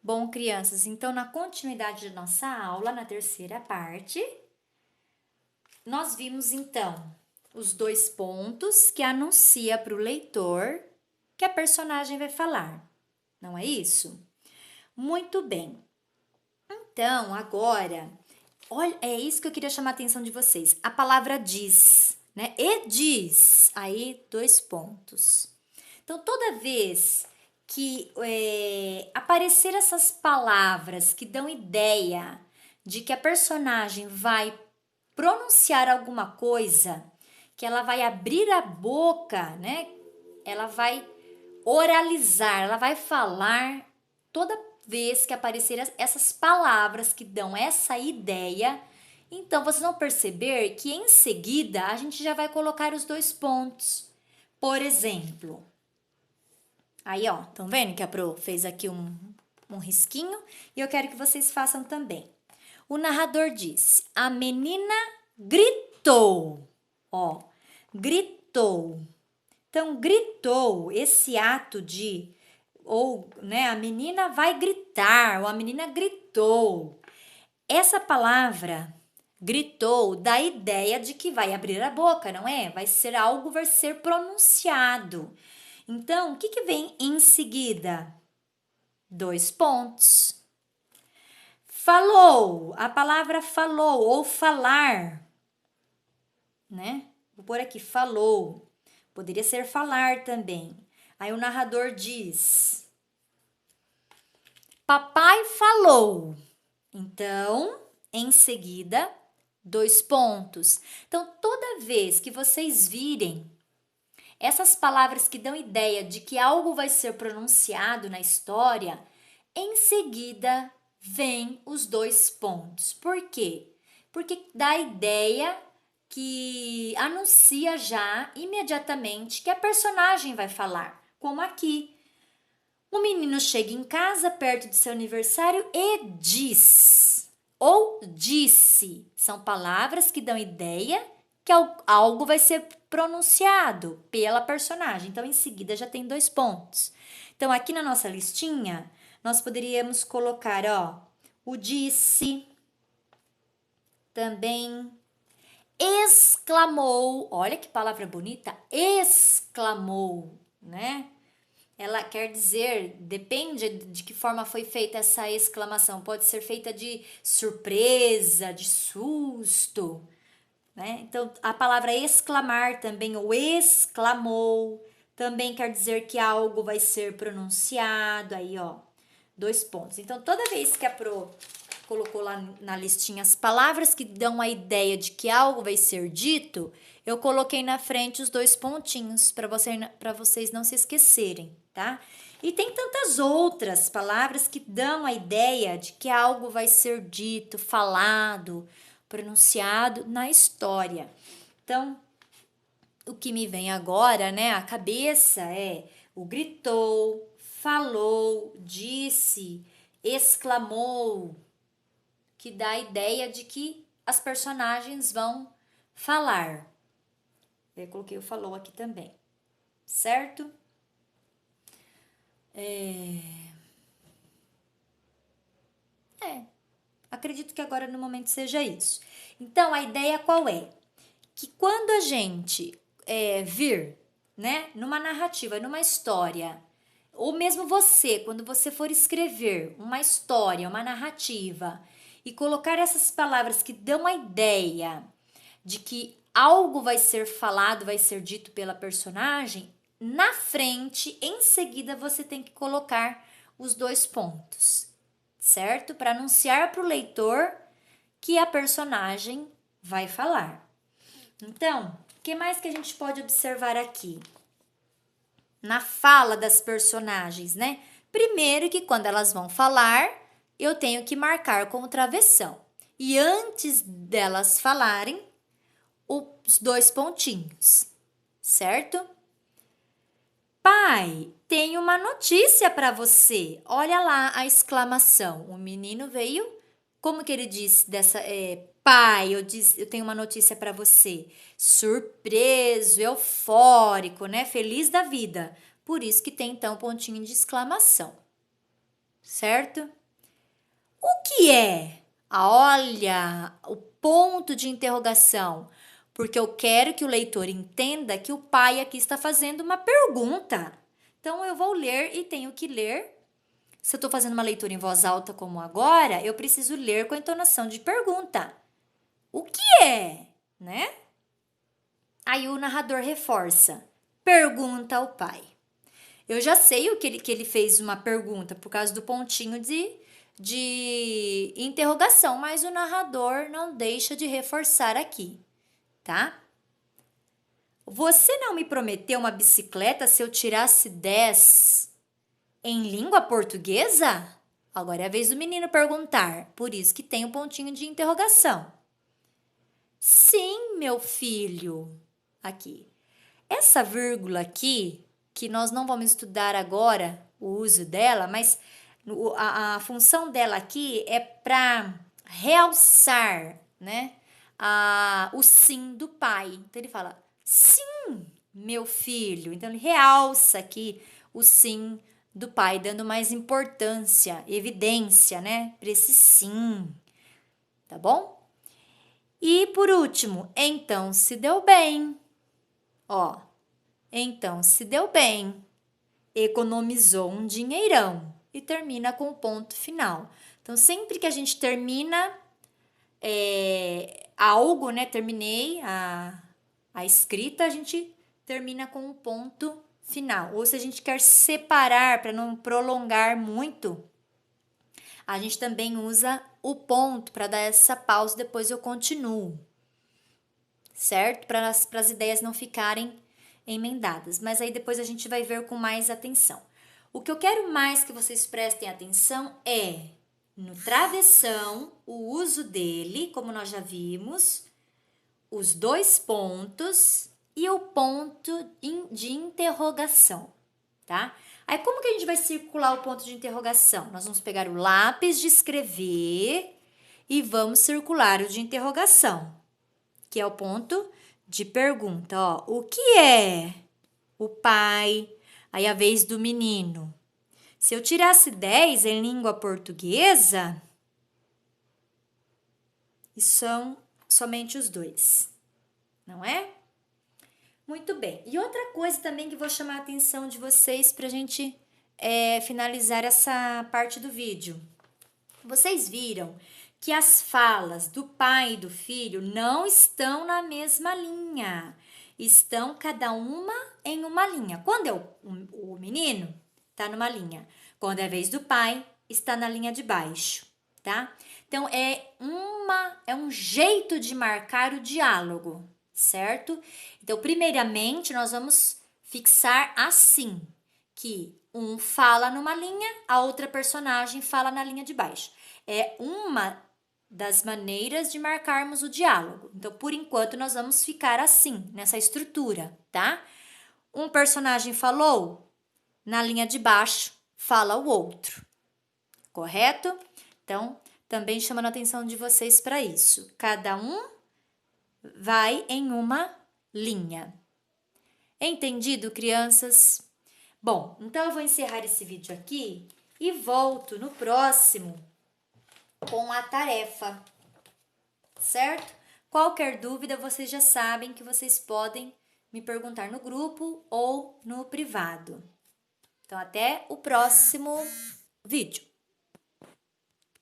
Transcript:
Bom, crianças, então na continuidade da nossa aula, na terceira parte, nós vimos então os dois pontos que anuncia para o leitor que a personagem vai falar. Não é isso? Muito bem. Então, agora, olha, é isso que eu queria chamar a atenção de vocês. A palavra diz, né? E diz. Aí, dois pontos. Então, toda vez que aparecer essas palavras que dão ideia de que a personagem vai pronunciar alguma coisa, que ela vai abrir a boca, né? Ela vai oralizar, ela vai falar toda vez que aparecer essas palavras que dão essa ideia. Então, vocês vão perceber que em seguida a gente já vai colocar os dois pontos. Por exemplo, aí ó, estão vendo que a Pro fez aqui um risquinho e eu quero que vocês façam também. O narrador disse: a menina gritou. Ó, gritou. Então, gritou, esse ato de, ou, né, a menina vai gritar, ou a menina gritou. Essa palavra, gritou, dá a ideia de que vai abrir a boca, não é? Vai ser algo, vai ser pronunciado. Então, o que vem em seguida? Dois pontos. Falou, a palavra falou, ou falar, né? Vou pôr aqui, falou. Poderia ser falar também. Aí o narrador diz: papai falou. Então, em seguida, dois pontos. Então, toda vez que vocês virem essas palavras que dão ideia de que algo vai ser pronunciado na história, em seguida vem os dois pontos. Por quê? Porque dá a ideia que anuncia já imediatamente que a personagem vai falar, como aqui. O menino chega em casa perto de seu aniversário e diz, ou disse. São palavras que dão ideia que algo vai ser pronunciado pela personagem. Então, em seguida, já tem dois pontos. Então, aqui na nossa listinha, nós poderíamos colocar, ó, o disse, também exclamou. Olha que palavra bonita, exclamou, né? Ela quer dizer, depende de que forma foi feita essa exclamação. Pode ser feita de surpresa, de susto, né? Então, a palavra exclamar também, ou exclamou, também quer dizer que algo vai ser pronunciado. Aí, ó, dois pontos. Então, toda vez que a Pro colocou lá na listinha as palavras que dão a ideia de que algo vai ser dito, eu coloquei na frente os dois pontinhos para vocês não se esquecerem, tá? E tem tantas outras palavras que dão a ideia de que algo vai ser dito, falado, pronunciado na história. Então, o que me vem agora, né, à cabeça é o gritou, falou, disse, exclamou, que dá a ideia de que as personagens vão falar. Eu coloquei o falou aqui também, certo? Acredito que agora no momento seja isso. Então, a ideia qual é? Que quando a gente vir, né, numa narrativa, numa história, ou mesmo você, quando você for escrever uma história, uma narrativa, e colocar essas palavras que dão a ideia de que algo vai ser falado, vai ser dito pela personagem, na frente, em seguida, você tem que colocar os dois pontos, certo? Para anunciar para o leitor que a personagem vai falar. Então, o que mais que a gente pode observar aqui? Na fala das personagens, né? Primeiro que quando elas vão falar, eu tenho que marcar com o travessão. E antes delas falarem, os dois pontinhos, certo? Pai, tenho uma notícia para você. Olha lá a exclamação. O menino veio, como que ele disse dessa pai, eu tenho uma notícia para você. Surpreso, eufórico, né? Feliz da vida. Por isso que tem então pontinho de exclamação. certo? O que é? Olha, o ponto de interrogação, porque eu quero que o leitor entenda que o pai aqui está fazendo uma pergunta. Então, eu vou ler e tenho que ler. Se eu estou fazendo uma leitura em voz alta como agora, eu preciso ler com a entonação de pergunta. O que é? Né? Aí o narrador reforça. Pergunta ao pai. Eu já sei que ele fez uma pergunta por causa do pontinho de interrogação, mas o narrador não deixa de reforçar aqui, tá? Você não me prometeu uma bicicleta se eu tirasse 10 em língua portuguesa? Agora é a vez do menino perguntar, por isso que tem o pontinho de interrogação. Sim, meu filho. Aqui. Essa vírgula aqui, que nós não vamos estudar agora o uso dela, mas a função dela aqui é para realçar, né, o sim do pai. Então, ele fala, sim, meu filho. Então, ele realça aqui o sim do pai, dando mais importância, evidência, né, para esse sim, tá bom? E, por último, então se deu bem. Ó, então se deu bem, economizou um dinheirão e termina com o ponto final. Então, sempre que a gente termina algo, né? Terminei a escrita, a gente termina com um ponto final. Ou se a gente quer separar para não prolongar muito, a gente também usa o ponto para dar essa pausa, depois eu continuo. Certo? Para as ideias não ficarem emendadas. Mas aí depois a gente vai ver com mais atenção. O que eu quero mais que vocês prestem atenção é no travessão, o uso dele, como nós já vimos, os dois pontos e o ponto de interrogação, tá? Aí como que a gente vai circular o ponto de interrogação? Nós vamos pegar o lápis de escrever e vamos circular o de interrogação, que é o ponto de pergunta, ó. O que é? O pai. Aí a vez do menino. Se eu tirasse 10 em língua portuguesa, e são somente os dois, não é? Muito bem. E outra coisa também que vou chamar a atenção de vocês para a gente finalizar essa parte do vídeo. Vocês viram que as falas do pai e do filho não estão na mesma linha. Estão cada uma em uma linha. Quando é o menino, está numa linha. Quando é a vez do pai, está na linha de baixo, tá? Então, é um jeito de marcar o diálogo, certo? Então, primeiramente, nós vamos fixar assim, que um fala numa linha, a outra personagem fala na linha de baixo. É uma das maneiras de marcarmos o diálogo. Então, por enquanto, nós vamos ficar assim, nessa estrutura, tá? Um personagem falou, na linha de baixo fala o outro, correto? Então, também chamando a atenção de vocês para isso. Cada um vai em uma linha. Entendido, crianças? Bom, então eu vou encerrar esse vídeo aqui e volto no próximo com a tarefa, certo? Qualquer dúvida, vocês já sabem que vocês podem me perguntar no grupo ou no privado. Então, até o próximo vídeo.